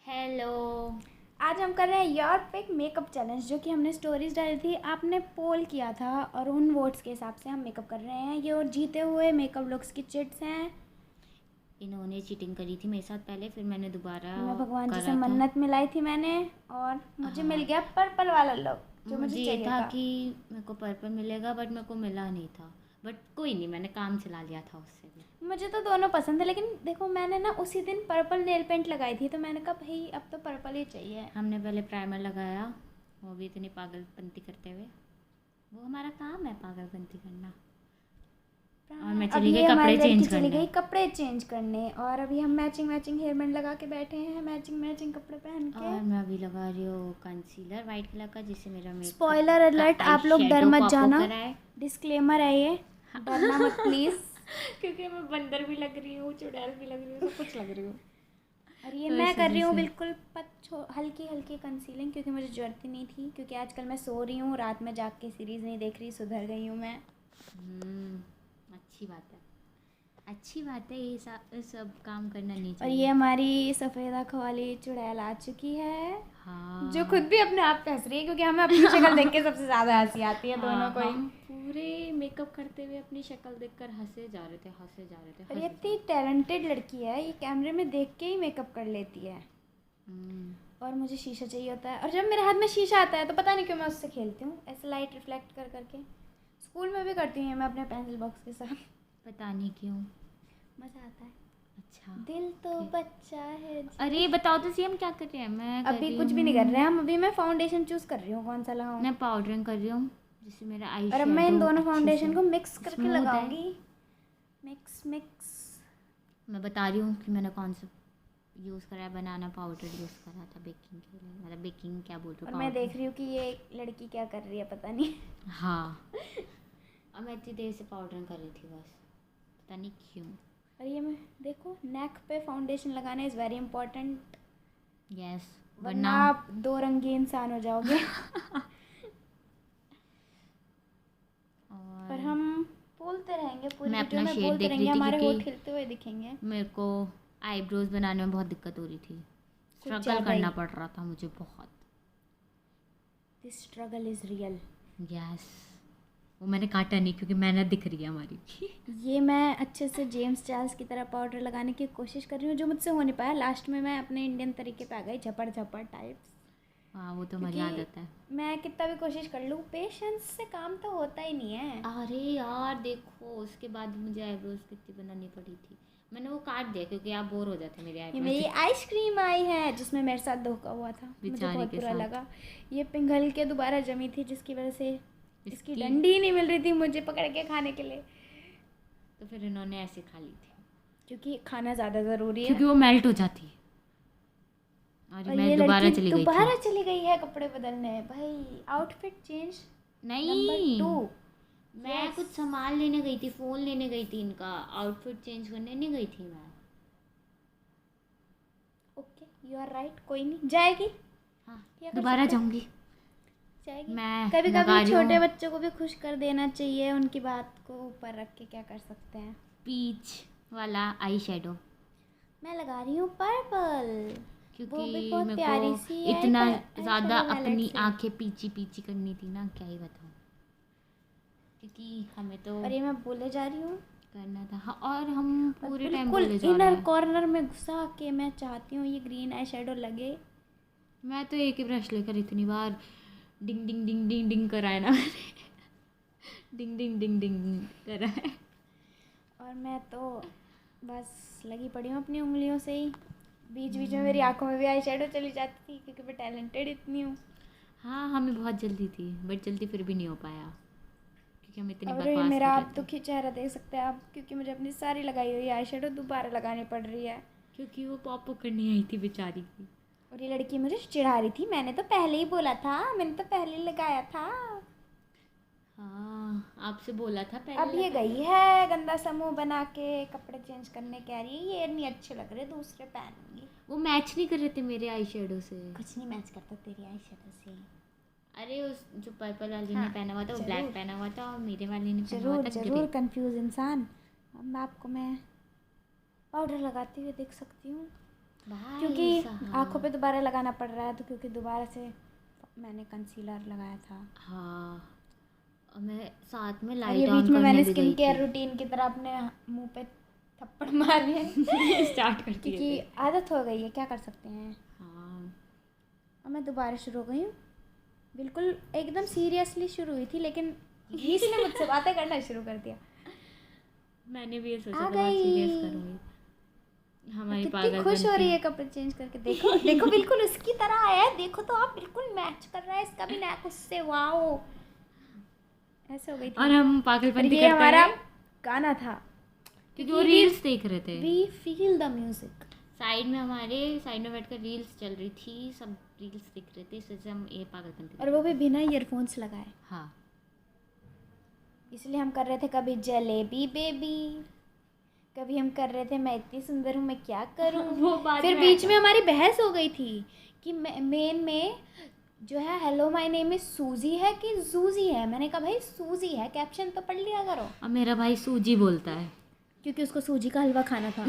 Hello. आज हम कर रहे हैं योर पिक मेकअप चैलेंज, जो कि हमने स्टोरीज डाली थी। आपने पोल किया था और उन वोट्स के हिसाब से हम मेकअप कर रहे हैं। ये और जीते हुए मेकअप लुक्स की चिट्स हैं। इन्होंने चीटिंग करी थी मेरे साथ पहले, फिर मैंने दोबारा मैं भगवान जी से करा था। मन्नत मिलाई थी मैंने, और मुझे मिल हाँ, गया पर्पल वाला लुक जो मुझे मुझे ये चाहिए था था। कि मेरे को पर्पल मिलेगा, बट मेरे को मिला नहीं था। बट कोई नहीं, मैंने काम चला लिया था उससे भी। मुझे तो दोनों पसंद है, लेकिन देखो मैंने ना उसी दिन पर्पल नेल पेंट लगाई थी, तो मैंने कहा भाई अब तो पर्पल ही चाहिए। हमने पहले प्राइमर लगाया, वो भी इतनी पागलपंती करते हुए। वो हमारा काम है पागलपंती करना। और मैं अब चली गई ये हमारी कपड़े लड़की चेंज चली करने। गई कपड़े चेंज करने, और अभी हम मैचिंग मैचिंग हेयर बैंड लगा के बैठे हैं, मैचिंग मैचिंग कपड़े पहन के। और मैं अभी लगा रही हूँ कंसीलर वाइट कलर का, जिससे मेरा मेकअप स्पॉइलर का अलर्ट, आई आप लोग डर शेडो मत पॉप जाना। होकर आए। डिस्क्लेमर है ये, डरना मत प्लीज़। क्योंकि मैं बंदर भी लग रही हूँ, चुड़ैल भी लग रही हूँ, सब कुछ लग रही हूँ। और ये तो मैं इस कर रही वजह हूँ से बिल्कुल हल्की हल्की कंसीलिंग, क्योंकि मुझे ज़रूरत ही नहीं थी। क्योंकि आजकल मैं सो रही हूँ, रात में जाग के सीरीज़ नहीं देख रही, सुधर गई हूँ मैं। अच्छी बात है, अच्छी बात है। ये सब काम करना नहीं और ये चाहिए। हमारी सफ़ेद आँख वाली चुड़ैल आ चुकी है, हाँ, जो खुद भी अपने आप पे हंस रही है, क्योंकि हमें अपनी शक्ल देख के सबसे ज़्यादा हंसी आती है दोनों को ही। हम पूरे मेकअप करते हुए अपनी शक्ल देखकर हंसे जा रहे थे, हंसे जा रहे थे, और ये हंसे जा इतनी टैलेंटेड लड़की है, ये कैमरे में देख के ही मेकअप कर लेती है। हम्म, और मुझे शीशा चाहिए होता है, और जब मेरे हाथ में शीशा आता है तो पता नहीं क्यों मैं उससे खेलती हूँ, ऐसे लाइट रिफ्लेक्ट कर करके। स्कूल में भी करती हूँ मैं अपने पेंसिल बॉक्स के साथ। पता नहीं क्यों। मज़ा आता है। अच्छा, दिल तो ओके। बच्चा है जी। अरे बताओ तो सही, हम क्या कर रहे हैं? मैं कर अभी रही कुछ भी नहीं कर हूँ, रहे हैं हम, अभी मैं फाउंडेशन चूज़ कर रही हूँ कौन सा लगाऊँ। मैं पाउडरिंग कर रही हूँ, जिससे मेरा आई और अब मैं इन शेडो दोनों अच्छे से फाउंडेशन को मिक्स करके स्मूथ है। लगाऊंगी। Mix mix. मैं बता रही हूँ कि मैंने कौन सा यूज़ करा है। बनाना पाउडर यूज़ करा था बेकिंग के लिए, मतलब बेकिंग क्या बोल रही और हूँ, मैं देख पाउडर। रही हूँ कि ये लड़की क्या कर रही है, पता नहीं। हाँ, और मैं इतनी देर से पाउडरिंग कर रही थी बस, पता नहीं क्यों। और ये मैं देखो, नेक पे फाउंडेशन लगाना इज़ वेरी इंपॉर्टेंट, यस, वरना वरना आप दो रंगी इंसान हो जाओगे। पर और हम बोलते रहेंगे, पूरी मैं वीडियो अपना में शेड बोलते देख रहेंगे, रही थी, हमारे होठ क्योंकि हिलते हुए दिखेंगे। मेरे को आईब्रोज बनाने में बहुत दिक्कत हो रही थी। कुछ स्ट्रगल ज़्यादा करना ही। पड़ रहा था मुझे बहुत। This struggle is real. Yes, वो मैंने काटा नहीं क्योंकि मेहनत दिख रही है हमारी। ये मैं अच्छे से जेम्स चार्ल्स की तरह पाउडर लगाने की कोशिश कर रही हूँ, जो मुझसे हो नहीं पाया। लास्ट में मैं अपने इंडियन तरीके पे आ गई, झपड़ झपड़ टाइप्स। हाँ, वो तो हमारी क्योंकि आदत है। मैं कितना भी कोशिश कर लूँ, पेशेंस से काम तो होता ही नहीं है। अरे यार देखो, उसके बाद मुझे आईब्रोज कितनी बनानी पड़ी थी। मैंने वो काट दिया क्योंकि आप बोर हो जाते मेरे ये आईब्रोज मेरी देख आइसक्रीम आई है, जिसमें मेरे साथ धोखा हुआ था, के, मुझे बेचारी बहुत के बुरा साथ। लगा। ये पिघल के दोबारा जमी थी, जिसकी वजह से इसकी इसकी डंडी ही नहीं मिल रही थी मुझे पकड़ के खाने के लिए, तो फिर इन्होंने ऐसे खा ली थी, क्योंकि खाना ज़्यादा ज़रूरी है। क्योंकि वो मेल्ट हो जाती है। और और मैं ये दोबारा लड़की चली गई थी। दोबारा चली गई है कपड़े बदलने। भाई आउटफिट चेंज नंबर नहीं, 2। मैं कुछ सामान लेने गई थी, फ़ोन लेने गई थी, इनका आउटफिट चेंज करने नहीं गई थी मैं। ओके, यू आर राइट, कोई नहीं, जाएगी। हाँ, क्या कर दोबारा सकते हैं? जाऊंगी। जाएगी। मैं कभी लगा कभी रही छोटे हूँ बच्चों को भी खुश कर देना चाहिए, उनकी बात को ऊपर रख के क्या कर सकते हैं। पीच वाला आई शेडो, मैं लगा रही हूँ पर्पल, वो भी क्योंकि बहुत मेरे प्यारी को सी इतना आई ज़्यादा शेडो पैलेट अपनी से। आंखें पीची पीची करनी थी ना, क्या ही बताऊँ। क्योंकि हमें तो और ये मैं बोले जा रही हूँ, करना था। हाँ, और हम और पूरे टाइम बिल्कुल बोले जा रहे इनर हैं। कॉर्नर में घुसा के मैं चाहती हूँ ये ग्रीन आई शेडो लगे। मैं तो एक ही ब्रश लेकर इतनी बार डिंग डिंग डिंग डिंग डिंग करा है ना मैंने। डिंग डिंग डिंग डिंग करा है। और मैं तो बस लगी पड़ी हूँ अपनी उंगलियों से ही। बीच बीच में मेरी आंखों में भी आई शेडो चली जाती थी, क्योंकि मैं टैलेंटेड इतनी हूँ। हाँ, हमें बहुत जल्दी थी, बट जल्दी फिर भी नहीं हो पाया क्योंकि हम इतनी और ये बकवास मेरा कर रहे आप थे। दुखी चेहरा देख सकते हैं आप, क्योंकि मुझे अपनी सारी लगाई हुई आई शेडो दोबारा लगानी पड़ रही है। क्योंकि वो पॉप करनी आई थी बेचारी की। और ये लड़की मुझे चिढ़ा रही थी, मैंने तो पहले ही बोला था, मैंने तो पहले ही लगाया था। हाँ, आपसे बोला था पहले अब ये लगा गई लो। है गंदा समूह बना के कपड़े चेंज करने, कह रही है ये नहीं अच्छे लग रहे, दूसरे पहनूंगी। वो मैच नहीं कर रहे थे मेरे आई शेडो से। कुछ नहीं मैच करता तेरी आई शेडो से। अरे उस जो पर्पल वाली हाँ, ने पहना हुआ था वो ब्लैक जरूर पहना हुआ था, और मेरे वाली ने पहना हुआ जरूर था जरूर ग्रे। कंफ्यूज इंसान। अब आपको मैं पाउडर लगाती हुई देख सकती हूँ। भाई क्योंकि साहब। आँखों पे दोबारा लगाना पड़ रहा है, तो क्योंकि दोबारा से मैंने कंसीलर लगाया था। हाँ, और मैं साथ में और ये लाइट बीच ऑन में मैंने करने भी स्किन गई केयर थी। रूटीन की तरह अपने मुंह पे थप्पड़ मारे हैं स्टार्ट करती क्योंकि है। आदत हो गई है, क्या कर सकते हैं। हाँ, और मैं दोबारा शुरू हो गई हूँ, बिल्कुल एकदम सीरियसली शुरू हुई थी, लेकिन रीस ने मुझसे बातें करना शुरू कर दिया। मैंने भी ये सोचा आ था बहुत सीरियस गई। करूँगी। हमारी कितनी पागल खुश हो बनती रही है कपड़े चेंज करके। देखो देखो, बिल्कुल उसकी तरह आया है। देखो तो आप, बिल्कुल मैच कर रहा है इसका भी नेक उससे। वाओ, ऐसे हो गई थी। और हम और पागलपंती ये करते हमारा हैं गाना था, क्योंकि वो रील्स देख रहे थे। We feel the music. Side में बैठकर रील्स चल रही थी, सब रील्स देख रहे थे, इस वजह से हम ये पागलपंती कर और वो रहे भी बिना ईयरफोन्स लगाए। थे। हाँ, इसलिए हम कर रहे थे कभी जलेबी बेबी, कभी हम कर रहे थे मैं इतनी सुंदर हूँ मैं क्या करूँ। वो बाद फिर में बीच आएगा। में हमारी बहस हो गई थी कि मेन में जो है हेलो माय नेम इज सूजी है कि जूजी है। मैंने कहा भाई सूजी है, कैप्शन तो पढ़ लिया करो। अब मेरा भाई सूजी बोलता है। क्योंकि उसको सूजी का हलवा खाना था।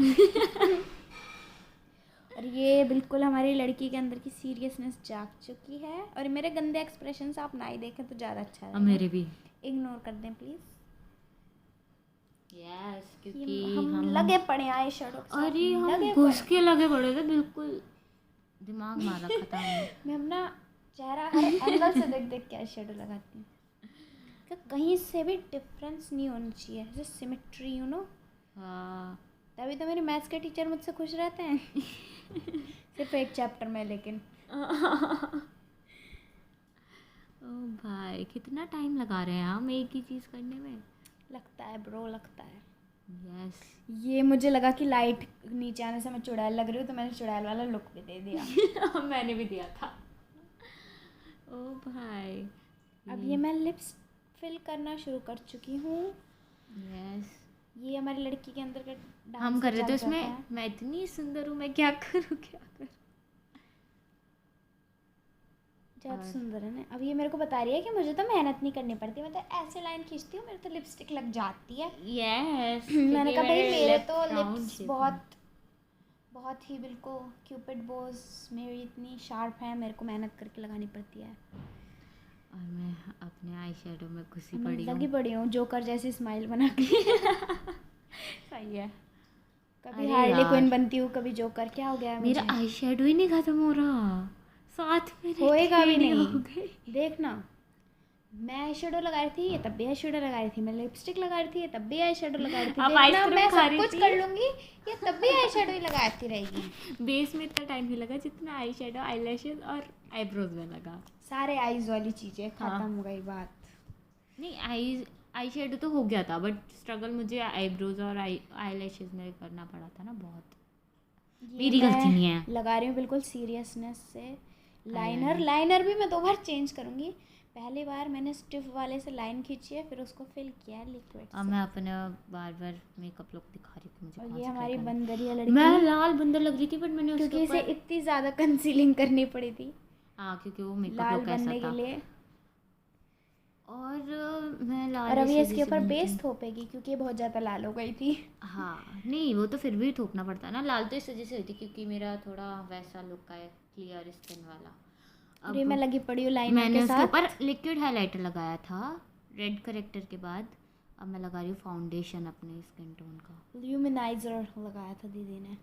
और ये बिल्कुल हमारी लड़की के अंदर की सीरियसनेस जाग चुकी है। और मेरे गंदे एक्सप्रेशंस आप ना ही देखें तो ज़्यादा अच्छा है। अब मेरे भी। इग्नोर कर दें प्लीज़। यस, क्योंकि हम लगे पड़े आए शेडो के साथ। अरे हम लगे घुस पड़े। के लगे पड़े थे, बिल्कुल दिमाग मार रखा था हमने। मैं अपना चेहरा हर एंगल से देख देख के आई शेडो लगाती हूँ कि कहीं से भी डिफरेंस नहीं होना चाहिए, जैसे सिमेट्री, यू नो। हाँ, तभी तो मेरे मैथ्स के टीचर मुझसे खुश रहते हैं। सिर्फ एक चैप्टर में, लेकिन ओ भाई कितना टाइम लगा रहे हैं हम एक ही चीज़ करने में। लगता है ब्रो, लगता है। यस। ये मुझे लगा कि लाइट नीचे आने से मैं चुड़ैल लग रही हूँ, तो मैंने चुड़ैल वाला लुक भी दे दिया। मैंने भी दिया था। ओ भाई, अब ये मैं लिप्स फिल करना शुरू कर चुकी हूँ। यस, ये हमारी लड़की के अंदर का डांस हम कर रहे थे चल जाता उसमें है। मैं इतनी सुंदर हूँ मैं क्या करूँ क्या करूँ। ज़्यादा सुंदर है ना। अब ये मेरे को बता रही है कि मुझे तो मेहनत नहीं करनी पड़ती, मैं तो ऐसे लाइन खींचती हूँ, मेरे तो लिपस्टिक लग जाती है। यस, मैंने कहा भाई मेरे तो लिप्स बहुत बहुत ही बिल्कुल क्यूपिड बोज मेरी इतनी शार्प है, मेरे को मेहनत करके लगानी पड़ती है। और मैं अपने आई शेडो में घुसी मैं पड़ी लगी हूँ। पड़ी हूँ जोकर जैसी स्माइल बना के। सही है। कभी अरे हार्ली यार, क्विन बनती हूँ, कभी जोकर। क्या हो गया है मेरा मुझे? आई शेडो ही नहीं खत्म हो रहा, साथ में होएगा भी हो नहीं, गई। देखना। मैं आई शेडो लगा रही थी, ये तब भी आई शेडो लगा रही थी। मैं लिपस्टिक लगा रही थी, ये तब भी आई शेडो लगा रही थी। आप देखना आइसक्रीम मैं खा सब रही कुछ थी। कर लूँगी, ये तब भी आई शेडो ही लगाती रहेगी। बेस में इतना टाइम नहीं लगा जितना आई शेडो, आई लैशेज और आईब्रोज में लगा। सारे आईज वाली चीज़ें खत्म हो गई बात। नहीं, आई शेडो तो हो गया था, बट स्ट्रगल मुझे आईब्रोज और आई लैशेज में करना पड़ा था ना बहुत। मेरी गलती नहीं है। लगा रही हूँ बिल्कुल सीरियसनेस से। लाइनर भी मैं 2 बार चेंज करूँगी। पहली बार मैंने स्टिफ वाले से लाइन खींची है, फिर उसको फिल किया है लिक्विड अब से। मैं अपने बार बार मेकअप लुक दिखा रही थी मुझे और कौन ये सा हमारी क्या करना है। बंदरिया लड़की, मैं लाल बंदर लग रही थी, बट मैंने उसके क्योंकि इसे ऊपर इतनी ज़्यादा कंसीलिंग करनी पड़ी थी हाँ, क्योंकि वो मेकअप लाल लुक ऐसा बनने के था। लिए। और मैं लाल और अभी इस इसके वजह से ऊपर बनी बेस थी। थोपेगी क्योंकि ये बहुत ज़्यादा लाल हो गई थी। हाँ, नहीं वो तो फिर भी थोपना पड़ता है ना। लाल तो इस वजह से हुई थी क्योंकि मेरा थोड़ा वैसा लुक है, क्लियर स्किन वाला। और ये मैं लगी पड़ी हूँ लाइनर मैंने के उसके साथ। ऊपर लिक्विड हाइलाइटर लगाया था रेड करेक्टर के बाद। अब मैं लगा रही हूँ फाउंडेशन अपने स्किन टोन का। ल्यूमिनाइजर लगाया था दीदी ने।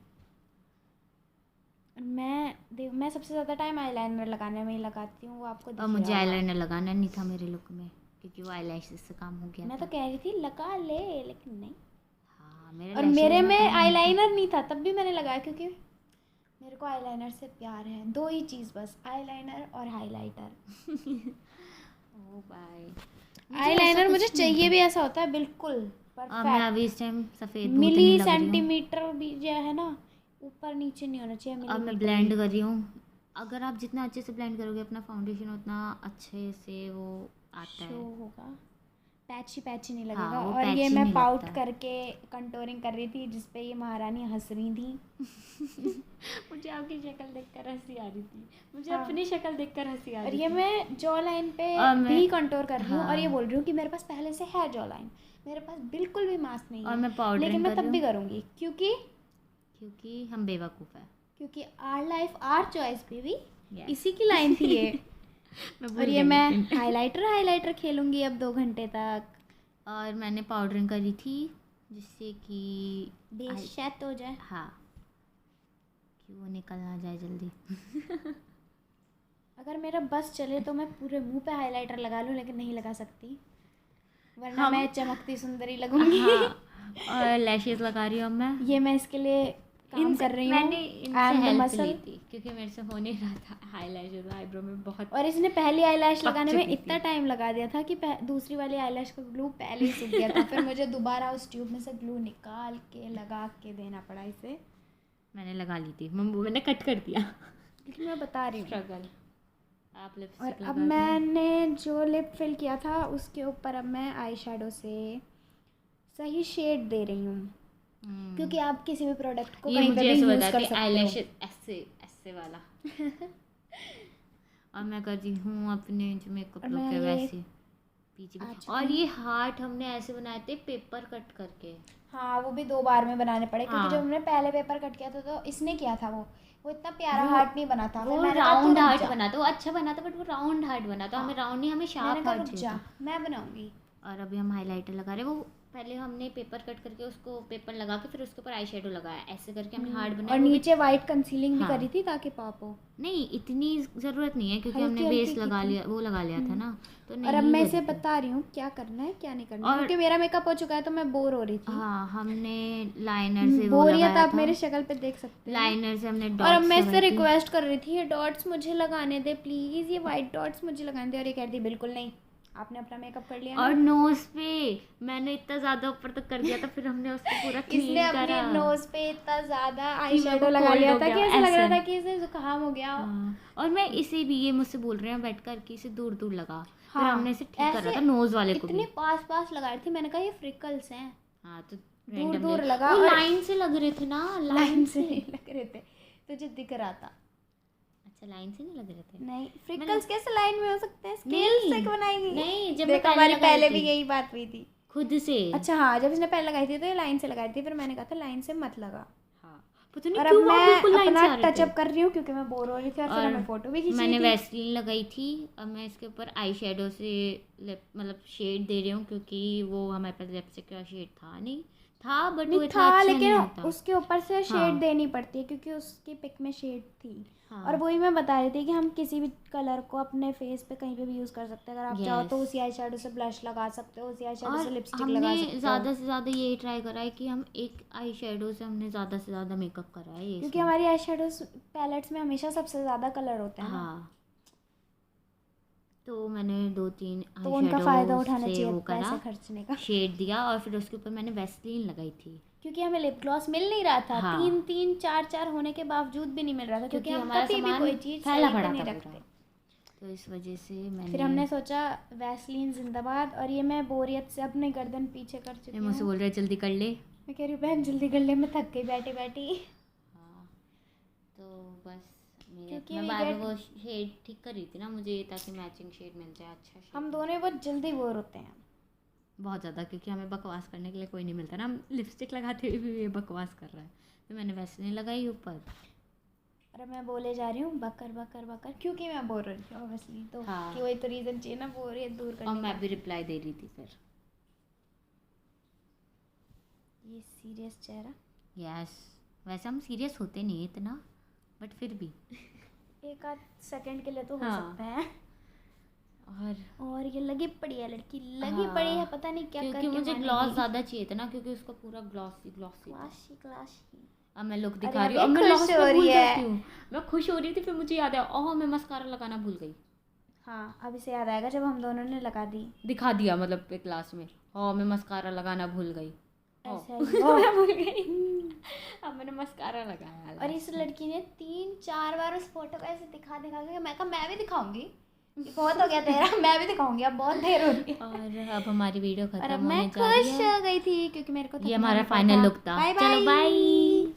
और मैं सबसे ज़्यादा टाइम आईलाइनर लगाने में ही लगाती हूँ, वो आपको दिख और मुझे रहा होगा। आईलाइनर लगाना नहीं था मेरे लुक में क्योंकि वो आईलैशेस से काम हो गया मैं था। तो कह रही थी लगा ले, लेकिन नहीं। हाँ, मेरे और lashes मेरे में काम नहीं आईलाइनर नहीं था, तब भी मैंने लगाया क्योंकि मेरे को आईलाइनर से प्यार है। 2 ही चीज़ बस, आईलाइनर और हाइलाइटर। थे। ओ भाई, आईलाइनर मुझे चाहिए भी ऐसा होता है, बिल्कुल मैं परफेक्ट। अभी इस टाइम सफ़ेद भूतनी मिली लग रही हूँ। सेंटीमीटर भी जो है ना, ऊपर नीचे नहीं होना चाहिए। अब मैं ब्लेंड कर रही हूँ। अगर आप जितना अच्छे से ब्लेंड करोगे अपना फाउंडेशन, उतना अच्छे से वो आता शो है। होगा, पैची पैची नहीं हाँ, लगेगा। वो और ये patchy मैं नहीं पाउट लगता। करके कंटोरिंग कर रही थी, जिसपे ये महारानी हंस रही थी। मुझे आपकी शक्ल देखकर हंसी आ रही थी। मुझे हाँ। अपनी शक्ल देखकर हंसी आ और रही ये थी। मैं जॉ लाइन पे और मैं- भी कंटोर कर रही हूँ। और ये हाँ। बोल रही हूँ कि मेरे पास पहले से है जॉ लाइन, मेरे पास बिल्कुल भी मास्क नहीं और है। मैं पाउडरिंग लेकिन मैं कर तब रही भी हूँ करूँगी क्योंकि क्योंकि हम बेवकूफ़ हैं। क्योंकि our life our choice baby, Yes. इसी की लाइन थी ये। मैं भूल और ये गई मैं लेकिन। हाइलाइटर खेलूंगी अब 2 घंटे तक। और मैंने पाउडरिंग करी थी जिससे कि बेस सेट हो जाए। हाँ, कि वो निकल ना जाए जल्दी। अगर मेरा बस चले तो मैं पूरे मुंह पे हाइलाइटर लगा लूँ, लेकिन नहीं लगा सकती, वरना हम- मैं चमकती सुंदरी लगूंगी। हाँ, और लैशेस लगा रही हूँ अब मैं। ये मैं इसके लिए काम कर रही हूँ। मैंने इनसे And the हेल्प muscle। ली थी क्योंकि मेरे से हो नहीं रहा था हाईलाइशर आईब्रो में बहुत। और इसने पहली आईलैश पक लगाने में चुकी इतना थी। टाइम लगा दिया था कि दूसरी वाली आईलैश का ग्लू पहले ही सूख गया था। फिर मुझे दोबारा उस ट्यूब में से ग्लू निकाल के लगा के देना पड़ा इसे। मैंने लगा ली थी, मैंने कट कर दिया। लेकिन मैं बता रही हूँ। स्ट्रगल। आप और लिपस्टिक अब लगा रही हैं। मैंने जो लिप फिल किया था उसके ऊपर अब मैं आई शेडो से सही शेड दे रही हूँ, क्योंकि आप किसी भी प्रोडक्ट को ये कहीं पे मुझे भी ऐसे यूज़ बताते कर सकते आईलैश हो। ऐसे ऐसे वाला। और मैं करती हूँ अपने जो मेकअप और लुक मैं है ये वैसे पीछे आ भी। चुकी और ये हार्ट हमने ऐसे बनाए थे पेपर कट करके। हाँ, वो भी 2 बार में बनाने पड़े, क्योंकि हाँ। जब हमने पहले पेपर कट किया था तो इसने किया था वो इतना प्यारा हार्ट नहीं बना था। वो फिर मैंने कहा, "तू राउंड रुक हार्ट जा।" बना था, वो अच्छा बना था, बट वो राउंड हार्ट बना था। हमें राउंड नहीं, हमें मैंने शार्प कहा हार्ट रुक चाहिए जा, था। मैं बनाऊंगी। और अभी हम हाइलाइटर लगा रहे हैं। वो पहले हमने पेपर कट करके उसको पेपर लगा के फिर उसके ऊपर आई शेडो लगाया, ऐसे करके हमने हार्ट बनाया। और वो भी- नीचे वाइट कंसीलिंग भी हाँ। करी थी ताकि पॉप हो। नहीं, इतनी ज़रूरत नहीं है क्योंकि हल्की हमने हल्की बेस की लगा थी। लिया, वो लगा लिया था ना, तो नहीं और अब मैं इसे ज़रूरत है। बता रही हूँ क्या करना है क्या नहीं करना है, और- क्योंकि मेरा मेकअप हो चुका है तो मैं बोर हो रही थी। हाँ, हमने लाइनर से वो बोरियत लगाया आप था। मेरे शक्ल पे देख सकते हैं। लाइनर से हमने और अब डॉट्स मैं इससे लगाए थे। रिक्वेस्ट कर रही थी, ये डॉट्स मुझे लगाने दे प्लीज़, ये वाइट डॉट्स मुझे लगाने दे। और ये कह रही थी बिल्कुल नहीं, आपने अपना मेकअप कर लिया और ना। नोज पे मैंने इतना ज़्यादा ऊपर तक कर दिया था, फिर हमने उसको पूरा इसने क्लीन अपने करा। नोज पे इतना ज़्यादा आई कि मेरे शेडो को लगा cold लिया हो था गया, कि ऐसा लग रहा ऐसे। था कि इसे जुकाम हो गया। हाँ, और मैं इसे भी, ये मुझसे बोल रहे हैं बैठ कर कि इसे दूर दूर लगा। फिर हाँ, हमने इसे ठीक करा ऐसे था नोज वाले को इतने भी। पास लगाई थी, मैंने कहा ये फ्रिकल्स हैं। हाँ, तो दूर randomly- दूर लगा वो और लाइन से लग रहे थे ना, लाइन से नहीं लग रहे थे, तुझे दिख रहा था। अच्छा, लाइन से नहीं लग रहे थे। नहीं, फ्रिकल्स कैसे लाइन में हो सकते हैं? स्केल नहीं, से बनाएगी। नहीं, जब मैं देखो पहले हमारी लगाई पहले थी। भी यही बात हुई थी। खुद से। अच्छा हाँ, जब इसने पहले लगाई थी तो ये लाइन से लगाई थी, फिर मैंने कहा था लाइन से मत लगा। हाँ, पता नहीं और क्यों अब वहाँ मैं बिल्कुल लाइन अपना से आ रहे टचअप थे। कर रही हूँ क्योंकि मैं बोर हो रही थी, और फिर और हमें फोटो भी खींची मैंने थी। वैसलीन लगाई थी। अब मैं इसके ऊपर आई शेडो से मतलब शेड दे रही हूँ, क्योंकि वो हमारे पास लिपस्टिक का शेड था नहीं, था बट वो नहीं इतना था, अच्छा लेकिन नहीं आता। उसके ऊपर से शेड हाँ। देनी पड़ती है क्योंकि उसकी पिक में शेड थी। हाँ। और वही मैं बता रही थी कि हम किसी भी कलर को अपने फेस पे कहीं पे भी यूज़ कर सकते हैं। अगर आप चाहो तो Yes. उसी आई शेडो से ब्लश लगा सकते हो, उसी आई शेडो से और लिपस्टिक लगा सकते हमने हो। ज़्यादा से ज़्यादा ये ट्राई करा है कि हम एक आई शेडो से हमने ज़्यादा से ज़्यादा मेकअप करा है ये क्योंकि सब। हमारी आई शेडो पैलेट्स में हमेशा सबसे ज़्यादा कलर होते हैं ना। हाँ, तो मैंने 2-3 तो उनका आई फ़ायदा शेडो उठाना से चाहिए वो पैसे करा, खर्चने का। शेड दिया, और फिर उसके ऊपर मैंने वैसलीन लगाई थी। क्योंकि हमें लिप ग्लॉस मिल नहीं रहा था। हाँ। 3 4 होने के बावजूद भी नहीं मिल रहा था, क्योंकि हम हमारा कभी भी सामान कोई चीज़ फैला सही पे पड़ा नहीं था रखते। पूरा। तो इस वजह से फिर मैंने हमने सोचा वैसलीन जिंदाबाद। और ये मैं बोरियत से अपने गर्दन पीछे कर चुकी ये मुझसे हूँ। बोल रहे जल्दी कर ले। मैं कह रही हूँ बहन जल्दी कर ले, मैं थक गई बैठी बैठी। हाँ, तो बस क्योंकि मैं we बाद में get- वो शेड ठीक कर रही थी ना मुझे, ताकि मैचिंग शेड मिल जाए, अच्छा शेड। हम दोनों बहुत जल्दी बोर होते हैं। बहुत ज़्यादा, क्योंकि हमें बकवास करने के लिए कोई नहीं मिलता ना, हम लिपस्टिक लगाते हुए भी ये बकवास कर रहा है। तो मैंने वैसलीन लगाई ऊपर। और अब मैं बोले जा रही हूँ बकर बकर बकर, क्योंकि मैं बोर हो रही थी ऑब्वियसली। तो हाँ। कि वही तो रीज़न चाहिए ना बोरियत दूर और करने मैं का। भी रिप्लाई दे रही थी फिर। ये सीरियस चेहरा। यस, वैसे हम सीरियस होते नहीं इतना, बट फिर भी। एक आध सेकंड के लिए तो हो हाँ। सकता है। और ये लगी पड़ी है लड़की, लगी हाँ, पड़ी है, पता नहीं क्या क्योंकि करके मुझे मानेगी। ग्लॉस ज़्यादा चाहिए था ना, क्योंकि उसका पूरा ग्लॉसी ग्लॉसी था। Classy classy. अब मैं लुक अरे दिखा रही हूँ, अब अब मैं ये लास्ट खुश में हो भूल रही है। जाती हूँ। मैं खुश हो रही थी, फिर मुझे याद आया, ओह मैं मस्कारा लगाना भूल गई। हाँ, अब इसे याद आएगा जब हम दोनों ने लगा दी। दिखा दिया मतलब एक क्लास में, ओह मैं मस्कारा लगाना भूल गई। ऐसे ओह, ही, ओह। मैं भूल गई। अब मैंने मस्कारा लगाया। और इस लड़की ने 3 4 बार उस फोटो का ऐसे दिखा दिखा के, मैं कहा मैं भी दिखाऊंगी, ये बहुत हो गया तेरा, मैं भी दिखाऊंगी, अब बहुत देर हो रही है। और अब हमारी वीडियो और खत्म अब होने मैं जा रही खुश है। हो गई थी क्योंकि मेरे को ये थकना हमारा नहीं पड़ा फाइनल था। लुक था। बाय चलो बाय।